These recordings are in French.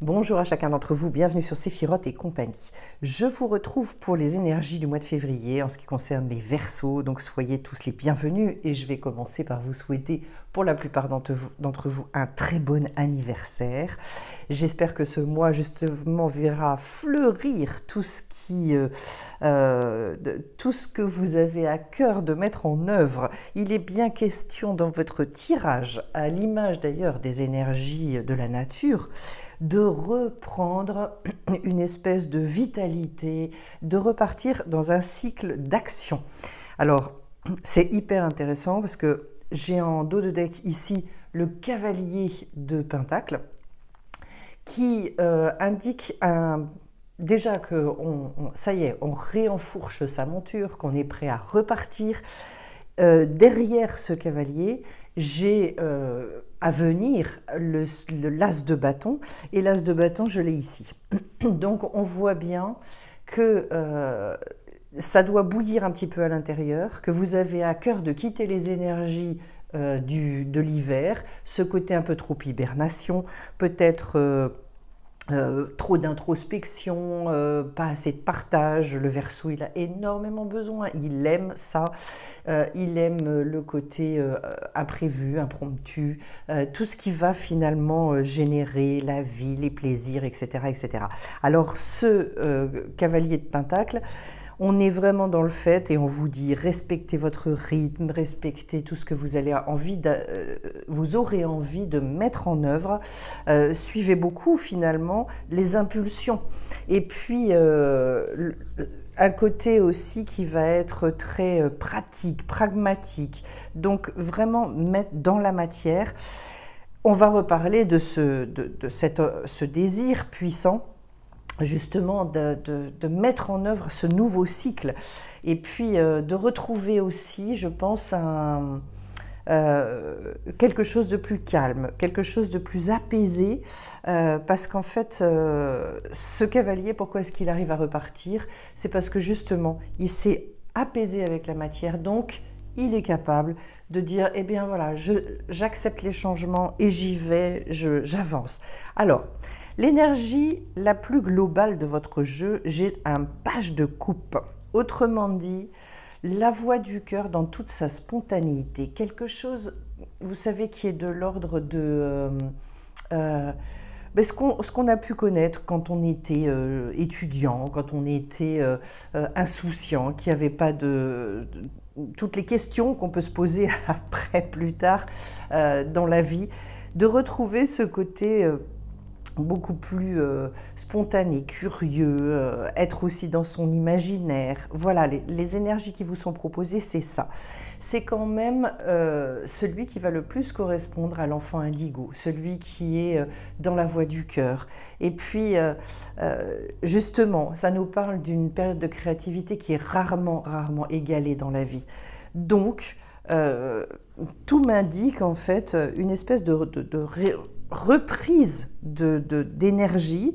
Bonjour à chacun d'entre vous, bienvenue sur Séphiroth et compagnie. Je vous retrouve pour les énergies du mois de février en ce qui concerne les Verseaux, donc soyez tous les bienvenus et je vais commencer par vous souhaiter pour la plupart d'entre vous un très bon anniversaire. J'espère que ce mois justement verra fleurir tout ce que vous avez à cœur de mettre en œuvre. Il est bien question dans votre tirage, à l'image d'ailleurs des énergies de la nature, de reprendre une espèce de vitalité, de repartir dans un cycle d'action. Alors, c'est hyper intéressant parce que j'ai en dos de deck ici le cavalier de Pentacle qui indique déjà que ça y est, on réenfourche sa monture, qu'on est prêt à repartir. Derrière ce cavalier, j'ai à venir l'as de bâton, et l'as de bâton, je l'ai ici. Donc on voit bien que ça doit bouillir un petit peu à l'intérieur, que vous avez à cœur de quitter les énergies de l'hiver, ce côté un peu trop hibernation, peut-être trop d'introspection, pas assez de partage. Le Verseau, il a énormément besoin, il aime ça, il aime le côté imprévu, impromptu, tout ce qui va finalement générer la vie, les plaisirs, etc. etc. Alors ce cavalier de Pentacle, on est vraiment dans le fait et on vous dit respectez votre rythme, respectez tout ce que vous aurez envie de mettre en œuvre. Suivez beaucoup finalement les impulsions. Et puis un côté aussi qui va être très pratique, pragmatique. Donc vraiment mettre dans la matière. On va reparler de ce désir puissant, justement de mettre en œuvre ce nouveau cycle et puis de retrouver aussi, je pense, quelque chose de plus calme, quelque chose de plus apaisé, parce qu'en fait, ce cavalier, pourquoi est-ce qu'il arrive à repartir? C'est parce que justement, il s'est apaisé avec la matière, donc il est capable de dire, eh bien voilà, j'accepte les changements et j'y vais, j'avance. Alors, l'énergie la plus globale de votre jeu, j'ai un page de coupe. Autrement dit, la voix du cœur dans toute sa spontanéité. Quelque chose, vous savez, qui est de l'ordre de ce qu'on a pu connaître quand on était étudiant, quand on était insouciant, qui n'avait pas toutes les questions qu'on peut se poser après, plus tard, dans la vie, de retrouver ce côté beaucoup plus spontané, curieux, être aussi dans son imaginaire. Voilà, les énergies qui vous sont proposées, c'est ça. C'est quand même celui qui va le plus correspondre à l'enfant indigo, celui qui est dans la voie du cœur. Et puis, justement, ça nous parle d'une période de créativité qui est rarement égalée dans la vie. Donc, tout m'indique en fait une espèce de reprise d'énergie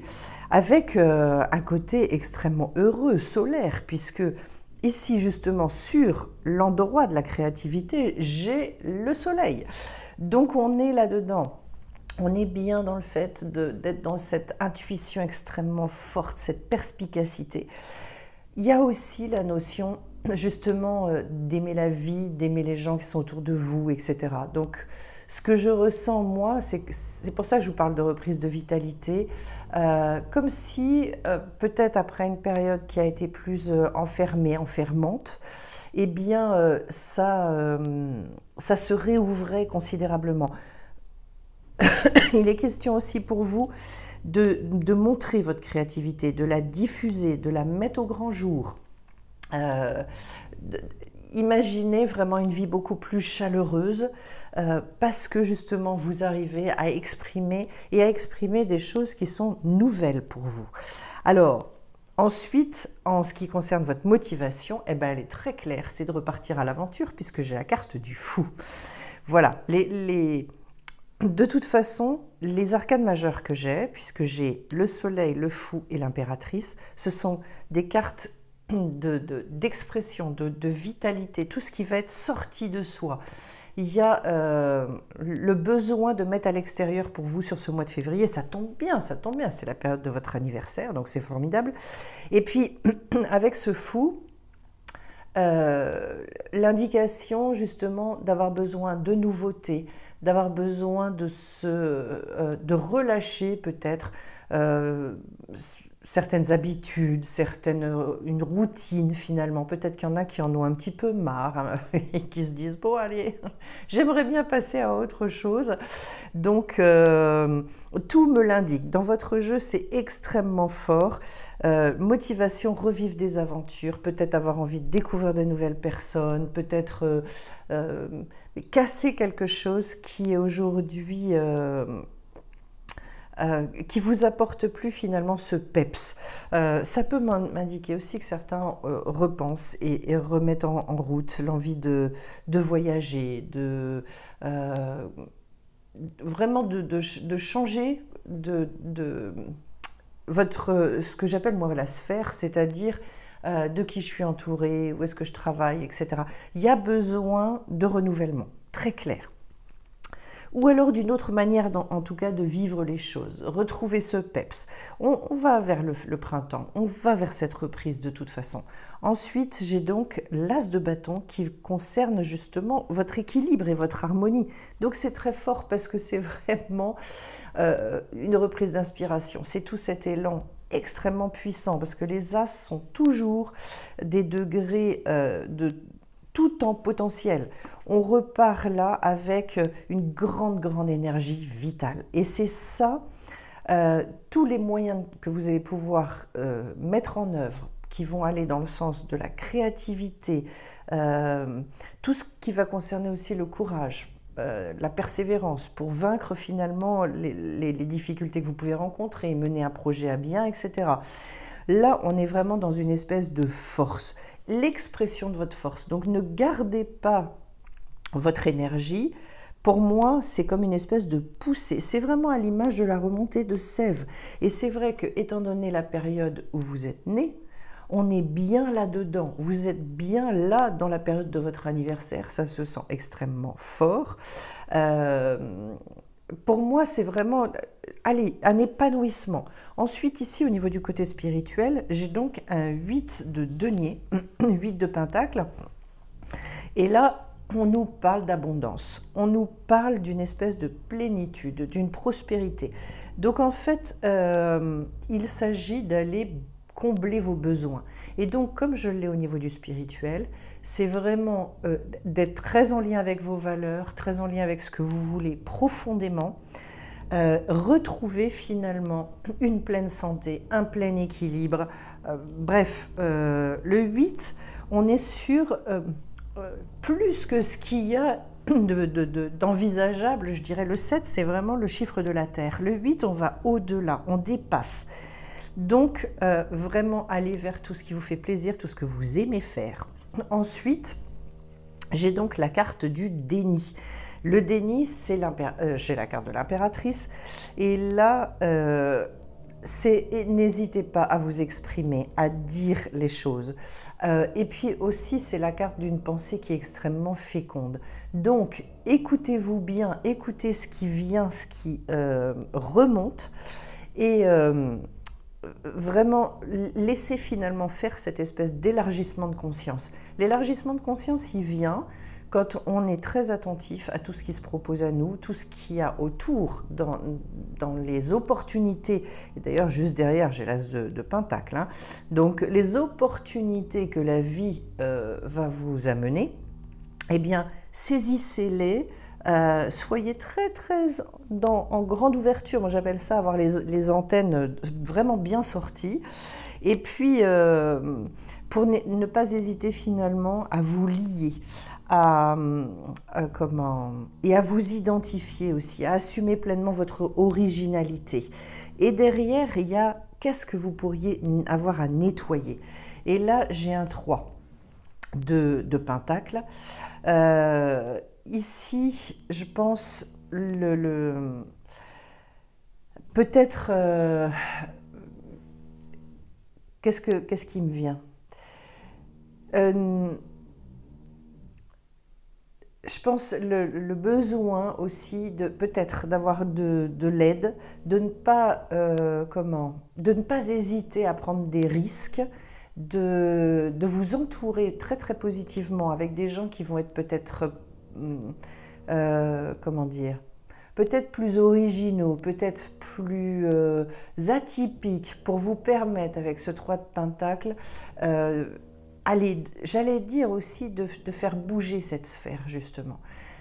avec un côté extrêmement heureux, solaire, puisque ici justement sur l'endroit de la créativité, j'ai le soleil. Donc on est là-dedans. On est bien dans le fait d'être dans cette intuition extrêmement forte, cette perspicacité. Il y a aussi la notion justement d'aimer la vie, d'aimer les gens qui sont autour de vous, etc. Donc ce que je ressens, moi, c'est pour ça que je vous parle de reprise de vitalité, comme si, peut-être après une période qui a été plus enfermante, eh bien, ça se réouvrait considérablement. Il est question aussi pour vous de montrer votre créativité, de la diffuser, de la mettre au grand jour. Imaginez vraiment une vie beaucoup plus chaleureuse, parce que justement vous arrivez à exprimer des choses qui sont nouvelles pour vous. Alors ensuite, en ce qui concerne votre motivation, eh ben, elle est très claire, c'est de repartir à l'aventure puisque j'ai la carte du fou. Voilà, de toute façon, les arcanes majeures que j'ai, puisque j'ai le soleil, le fou et l'impératrice, ce sont des cartes d'expression, de vitalité, tout ce qui va être sorti de soi. il y a le besoin de mettre à l'extérieur pour vous sur ce mois de février. Ça tombe bien, c'est la période de votre anniversaire, donc c'est formidable. Et puis, avec ce fou, l'indication justement d'avoir besoin de nouveautés, d'avoir besoin de relâcher peut-être certaines habitudes, une routine finalement. Peut-être qu'il y en a qui en ont un petit peu marre hein, et qui se disent bon allez, j'aimerais bien passer à autre chose. Donc tout me l'indique. Dans votre jeu, c'est extrêmement fort. Motivation, revivre des aventures, peut-être avoir envie de découvrir de nouvelles personnes, peut-être casser quelque chose qui est aujourd'hui qui vous apporte plus finalement ce peps. Ça peut m'indiquer aussi que certains repensent et remettent en route l'envie de voyager, vraiment de changer ce que j'appelle moi la sphère, c'est-à-dire de qui je suis entourée, où est-ce que je travaille, etc. Il y a besoin de renouvellement, très clair. Ou alors d'une autre manière, en tout cas, de vivre les choses, retrouver ce peps. On va vers le printemps, on va vers cette reprise de toute façon. Ensuite, j'ai donc l'as de bâton qui concerne justement votre équilibre et votre harmonie. Donc c'est très fort parce que c'est vraiment une reprise d'inspiration. C'est tout cet élan extrêmement puissant parce que les as sont toujours des degrés de tout en potentiel. On repart là avec une grande énergie vitale. Et c'est ça, tous les moyens que vous allez pouvoir mettre en œuvre, qui vont aller dans le sens de la créativité, tout ce qui va concerner aussi le courage, la persévérance pour vaincre finalement les difficultés que vous pouvez rencontrer, mener un projet à bien, etc. Là, on est vraiment dans une espèce de force, l'expression de votre force. Donc ne gardez pas votre énergie. Pour moi, c'est comme une espèce de poussée. C'est vraiment à l'image de la remontée de sève. Et c'est vrai que, étant donné la période où vous êtes né, on est bien là-dedans. Vous êtes bien là dans la période de votre anniversaire. Ça se sent extrêmement fort. Pour moi, c'est vraiment un épanouissement. Ensuite, ici, au niveau du côté spirituel, j'ai donc un 8 de denier, 8 de pentacle. Et là, on nous parle d'abondance, on nous parle d'une espèce de plénitude, d'une prospérité. Donc en fait, il s'agit d'aller combler vos besoins. Et donc, comme je l'ai au niveau du spirituel, c'est vraiment d'être très en lien avec vos valeurs, très en lien avec ce que vous voulez profondément, retrouver finalement une pleine santé, un plein équilibre. Bref, le 8, on est sur plus que ce qu'il y a d'envisageable, je dirais. Le 7, c'est vraiment le chiffre de la Terre. Le 8, on va au-delà, on dépasse. Donc, vraiment aller vers tout ce qui vous fait plaisir, tout ce que vous aimez faire. Ensuite, j'ai donc la carte du déni. Le déni, j'ai la carte de l'impératrice. Et là, n'hésitez pas à vous exprimer, à dire les choses. Et puis aussi, c'est la carte d'une pensée qui est extrêmement féconde. Donc, écoutez-vous bien, écoutez ce qui vient, ce qui remonte. Et vraiment, laissez finalement faire cette espèce d'élargissement de conscience. L'élargissement de conscience, il vient quand on est très attentif à tout ce qui se propose à nous, tout ce qu'il y a autour, dans les opportunités. Et d'ailleurs, juste derrière, j'ai l'as de Pentacle. Hein. Donc, les opportunités que la vie va vous amener, eh bien, saisissez-les. Soyez très en grande ouverture. Moi, j'appelle ça avoir les antennes vraiment bien sorties. Et puis, pour ne pas hésiter finalement à vous lier, et à vous identifier aussi, à assumer pleinement votre originalité. Et derrière, il y a qu'est-ce que vous pourriez avoir à nettoyer. Et là, j'ai un 3 de Pentacle. Ici, je pense peut-être qu'est-ce qui me vient? je pense le besoin aussi de peut-être d'avoir de l'aide, de ne pas de ne pas hésiter à prendre des risques, de vous entourer très très positivement avec des gens qui vont être peut-être comment dire, peut-être plus originaux, peut-être plus atypiques pour vous permettre avec ce 3 de Pentacle allez, j'allais dire aussi de faire bouger cette sphère, justement.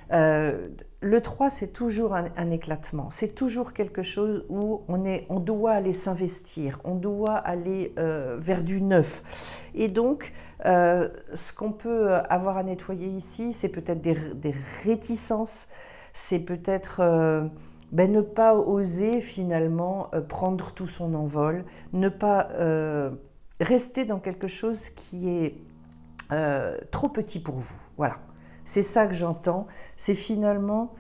Le 3, c'est toujours un éclatement, c'est toujours quelque chose où on doit aller s'investir, on doit aller vers du neuf. Et donc, ce qu'on peut avoir à nettoyer ici, c'est peut-être des réticences, c'est peut-être ne pas oser finalement prendre tout son envol, ne pas rester dans quelque chose qui est trop petit pour vous. Voilà, c'est ça que j'entends. C'est finalement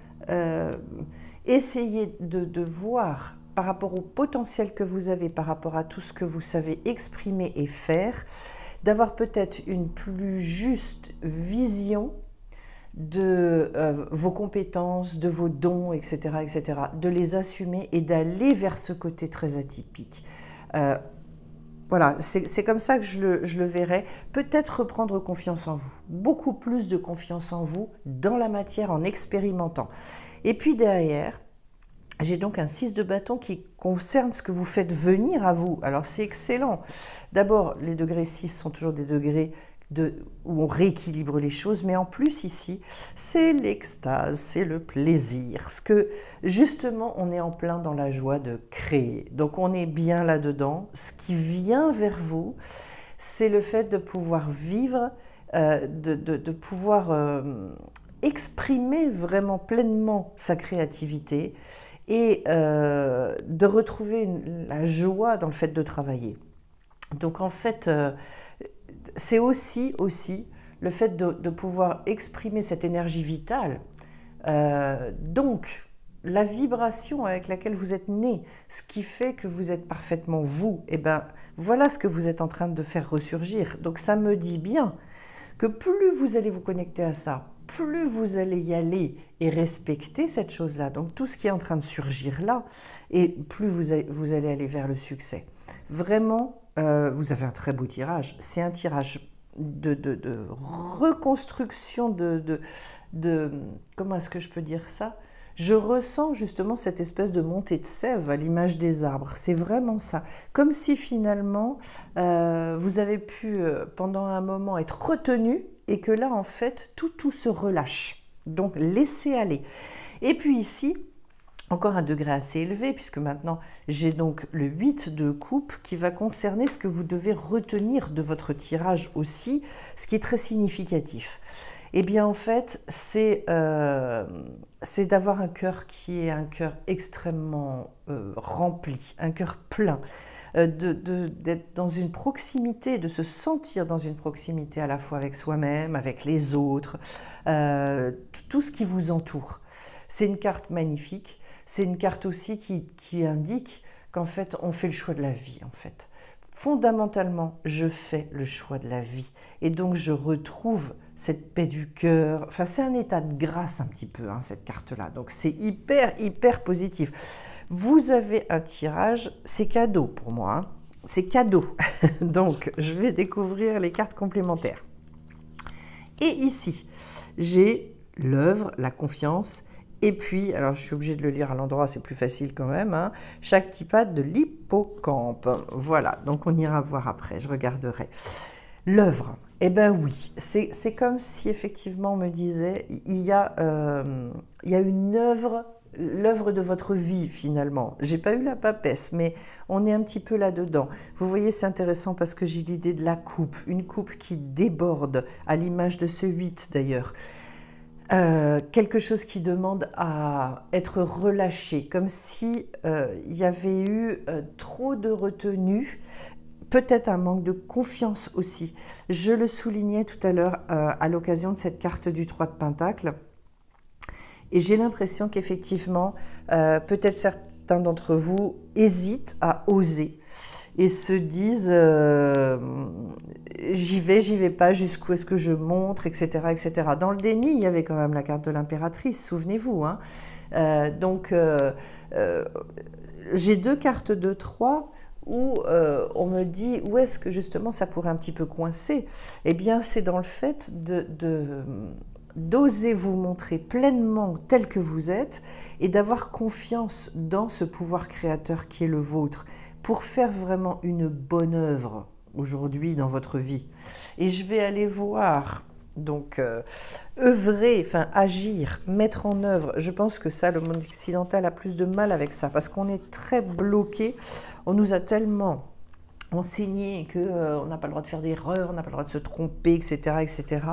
essayer de voir par rapport au potentiel que vous avez, par rapport à tout ce que vous savez exprimer et faire, d'avoir peut-être une plus juste vision de vos compétences, de vos dons, etc., etc., de les assumer et d'aller vers ce côté très atypique. Voilà, c'est comme ça que je le verrai. Peut-être reprendre confiance en vous, beaucoup plus de confiance en vous dans la matière en expérimentant. Et puis derrière, j'ai donc un 6 de bâton qui concerne ce que vous faites venir à vous. Alors c'est excellent. D'abord, les degrés 6 sont toujours des degrés où on rééquilibre les choses, mais en plus ici, c'est l'extase, c'est le plaisir. Parce que justement, on est en plein dans la joie de créer. Donc on est bien là-dedans. Ce qui vient vers vous, c'est le fait de pouvoir vivre, de pouvoir exprimer vraiment pleinement sa créativité et de retrouver la joie dans le fait de travailler. Donc en fait, c'est aussi le fait de pouvoir exprimer cette énergie vitale. Donc, la vibration avec laquelle vous êtes né, ce qui fait que vous êtes parfaitement vous, et ben voilà ce que vous êtes en train de faire ressurgir. Donc ça me dit bien que plus vous allez vous connecter à ça, plus vous allez y aller et respecter cette chose-là, donc tout ce qui est en train de surgir là, et plus vous allez aller vers le succès. Vraiment, vous avez un très beau tirage. C'est un tirage de reconstruction, comment est-ce que je peux dire ça? Je ressens justement cette espèce de montée de sève à l'image des arbres. C'est vraiment ça. Comme si finalement, vous avez pu pendant un moment être retenu et que là, en fait, tout se relâche. Donc, laissez aller. Et puis ici, encore un degré assez élevé, puisque maintenant j'ai donc le 8 de coupe qui va concerner ce que vous devez retenir de votre tirage aussi, ce qui est très significatif. Eh bien en fait, c'est d'avoir un cœur qui est un cœur extrêmement rempli, un cœur plein, d'être dans une proximité, de se sentir dans une proximité à la fois avec soi-même, avec les autres, tout ce qui vous entoure. C'est une carte magnifique. C'est une carte aussi qui indique qu'en fait, on fait le choix de la vie, en fait. Fondamentalement, je fais le choix de la vie. Et donc, je retrouve cette paix du cœur. Enfin, c'est un état de grâce un petit peu, hein, cette carte-là. Donc, c'est hyper positif. Vous avez un tirage, c'est cadeau pour moi. Hein. C'est cadeau. Donc, je vais découvrir les cartes complémentaires. Et ici, j'ai l'œuvre, la confiance. Et puis, alors je suis obligée de le lire à l'endroit, c'est plus facile quand même, hein, Shaktipat de l'hippocampe. Voilà, donc on ira voir après, je regarderai. L'œuvre, eh bien oui, c'est comme si effectivement on me disait, il y a une œuvre, l'œuvre de votre vie finalement. J'ai pas eu la papesse, mais on est un petit peu là-dedans. Vous voyez, c'est intéressant parce que j'ai l'idée de la coupe, une coupe qui déborde, à l'image de ce 8 d'ailleurs. Quelque chose qui demande à être relâché, comme si il y avait eu trop de retenue, peut-être un manque de confiance aussi. Je le soulignais tout à l'heure à l'occasion de cette carte du 3 de Pentacle, et j'ai l'impression qu'effectivement, peut-être certains d'entre vous hésitent à oser. et se disent j'y vais pas, jusqu'où est-ce que je montre, etc., etc. Dans le déni, il y avait quand même la carte de l'impératrice, souvenez-vous, hein. Donc, j'ai deux cartes de 3 où on me dit où est-ce que justement ça pourrait un petit peu coincer. Eh bien, c'est dans le fait d'oser vous montrer pleinement tel que vous êtes et d'avoir confiance dans ce pouvoir créateur qui est le vôtre pour faire vraiment une bonne œuvre aujourd'hui dans votre vie. Et je vais aller voir, donc œuvrer, enfin agir, mettre en œuvre. Je pense que ça, le monde occidental a plus de mal avec ça parce qu'on est très bloqué. On nous a tellement enseigné qu'on n'a pas le droit de faire d'erreurs, on n'a pas le droit de se tromper, etc., etc.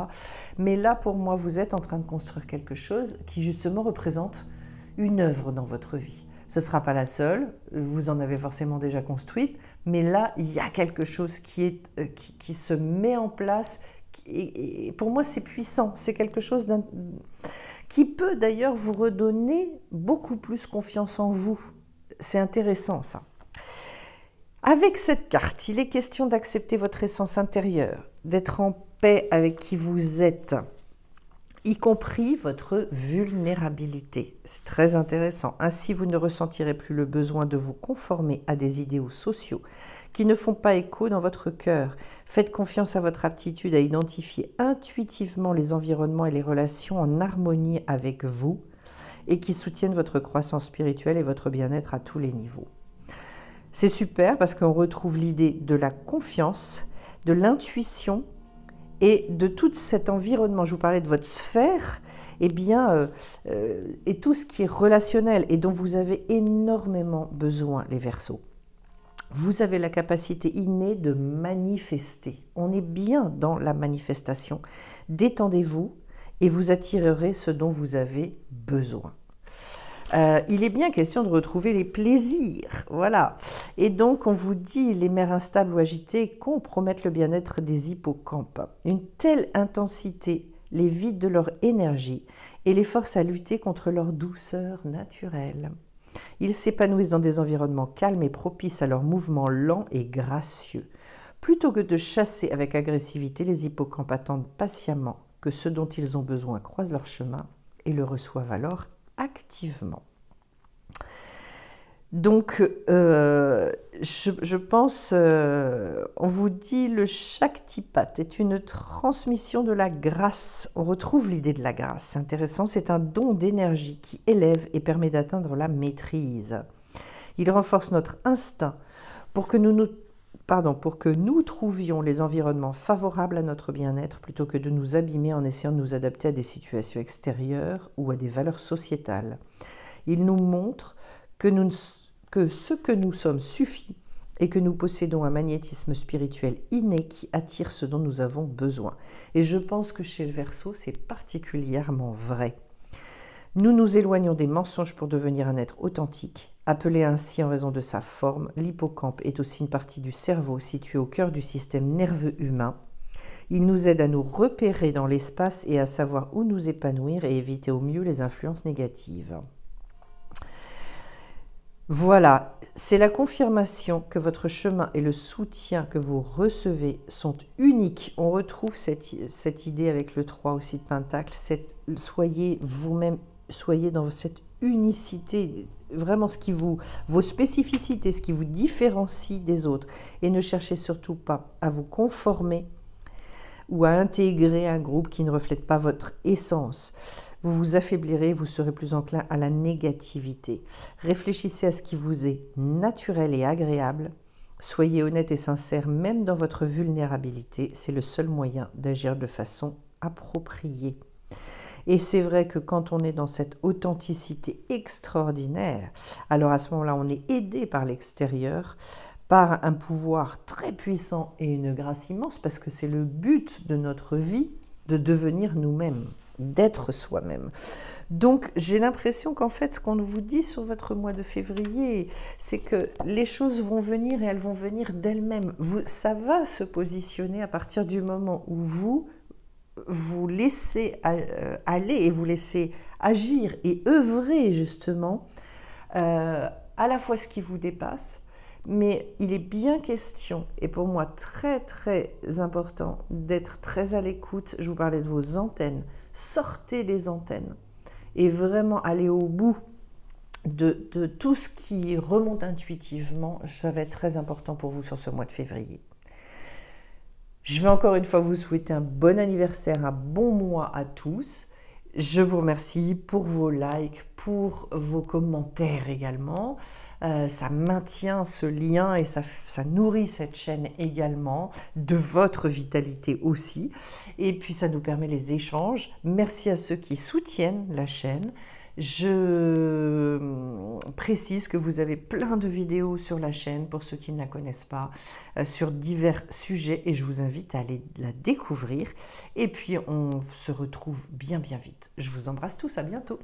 Mais là, pour moi, vous êtes en train de construire quelque chose qui justement représente une œuvre dans votre vie. Ce ne sera pas la seule, vous en avez forcément déjà construite, mais là, il y a quelque chose qui se met en place. Et pour moi, c'est puissant. C'est quelque chose qui peut d'ailleurs vous redonner beaucoup plus confiance en vous. C'est intéressant, ça. Avec cette carte, il est question d'accepter votre essence intérieure, d'être en paix avec qui vous êtes, y compris votre vulnérabilité. C'est très intéressant. Ainsi, vous ne ressentirez plus le besoin de vous conformer à des idéaux sociaux qui ne font pas écho dans votre cœur. Faites confiance à votre aptitude à identifier intuitivement les environnements et les relations en harmonie avec vous et qui soutiennent votre croissance spirituelle et votre bien-être à tous les niveaux. C'est super parce qu'on retrouve l'idée de la confiance, de l'intuition et de tout cet environnement. Je vous parlais de votre sphère, et tout ce qui est relationnel et dont vous avez énormément besoin, les Verseaux. Vous avez la capacité innée de manifester. On est bien dans la manifestation. Détendez-vous et vous attirerez ce dont vous avez besoin. Il est bien question de retrouver les plaisirs, voilà. Et donc, on vous dit, les mères instables ou agitées compromettent le bien-être des hippocampes. Une telle intensité les vide de leur énergie et les force à lutter contre leur douceur naturelle. Ils s'épanouissent dans des environnements calmes et propices à leurs mouvements lents et gracieux. Plutôt que de chasser avec agressivité, les hippocampes attendent patiemment que ce dont ils ont besoin croise leur chemin et le reçoivent alors activement. Donc, je pense, on vous dit, le Shaktipat est une transmission de la grâce. On retrouve l'idée de la grâce, c'est intéressant. C'est un don d'énergie qui élève et permet d'atteindre la maîtrise. Il renforce notre instinct pour que nous trouvions les environnements favorables à notre bien-être plutôt que de nous abîmer en essayant de nous adapter à des situations extérieures ou à des valeurs sociétales. Il nous montre que ce que nous sommes suffit et que nous possédons un magnétisme spirituel inné qui attire ce dont nous avons besoin. Et je pense que chez le Verseau, c'est particulièrement vrai. Nous nous éloignons des mensonges pour devenir un être authentique. Appelé ainsi en raison de sa forme, l'hippocampe est aussi une partie du cerveau située au cœur du système nerveux humain. Il nous aide à nous repérer dans l'espace et à savoir où nous épanouir et éviter au mieux les influences négatives. Voilà, c'est la confirmation que votre chemin et le soutien que vous recevez sont uniques. On retrouve cette idée avec le 3 aussi de Pentacle. Soyez vous-même, soyez dans cette unicité, vraiment vos spécificités, ce qui vous différencie des autres. Et ne cherchez surtout pas à vous conformer ou à intégrer un groupe qui ne reflète pas votre essence. Vous vous affaiblirez, vous serez plus enclin à la négativité. Réfléchissez à ce qui vous est naturel et agréable. Soyez honnête et sincère, même dans votre vulnérabilité. C'est le seul moyen d'agir de façon appropriée. Et c'est vrai que quand on est dans cette authenticité extraordinaire, alors à ce moment-là, on est aidé par l'extérieur, par un pouvoir très puissant et une grâce immense, parce que c'est le but de notre vie de devenir nous-mêmes, d'être soi-même. Donc j'ai l'impression qu'en fait ce qu'on vous dit sur votre mois de février, c'est que les choses vont venir et elles vont venir d'elles-mêmes. Ça va se positionner à partir du moment où vous laissez aller et vous laissez agir et œuvrer justement à la fois ce qui vous dépasse, Mais il est bien question, et pour moi très très important, d'être très à l'écoute. Je vous parlais de vos antennes. Sortez les antennes et vraiment aller au bout de tout ce qui remonte intuitivement. Ça va être très important pour vous sur ce mois de février. Je vais encore une fois vous souhaiter un bon anniversaire, un bon mois à tous. Je vous remercie pour vos likes, pour vos commentaires également. Ça maintient ce lien et ça nourrit cette chaîne également, de votre vitalité aussi. Et puis ça nous permet les échanges. Merci à ceux qui soutiennent la chaîne. Je précise que vous avez plein de vidéos sur la chaîne, pour ceux qui ne la connaissent pas, sur divers sujets, et je vous invite à aller la découvrir. Et puis on se retrouve bien vite. Je vous embrasse tous, à bientôt.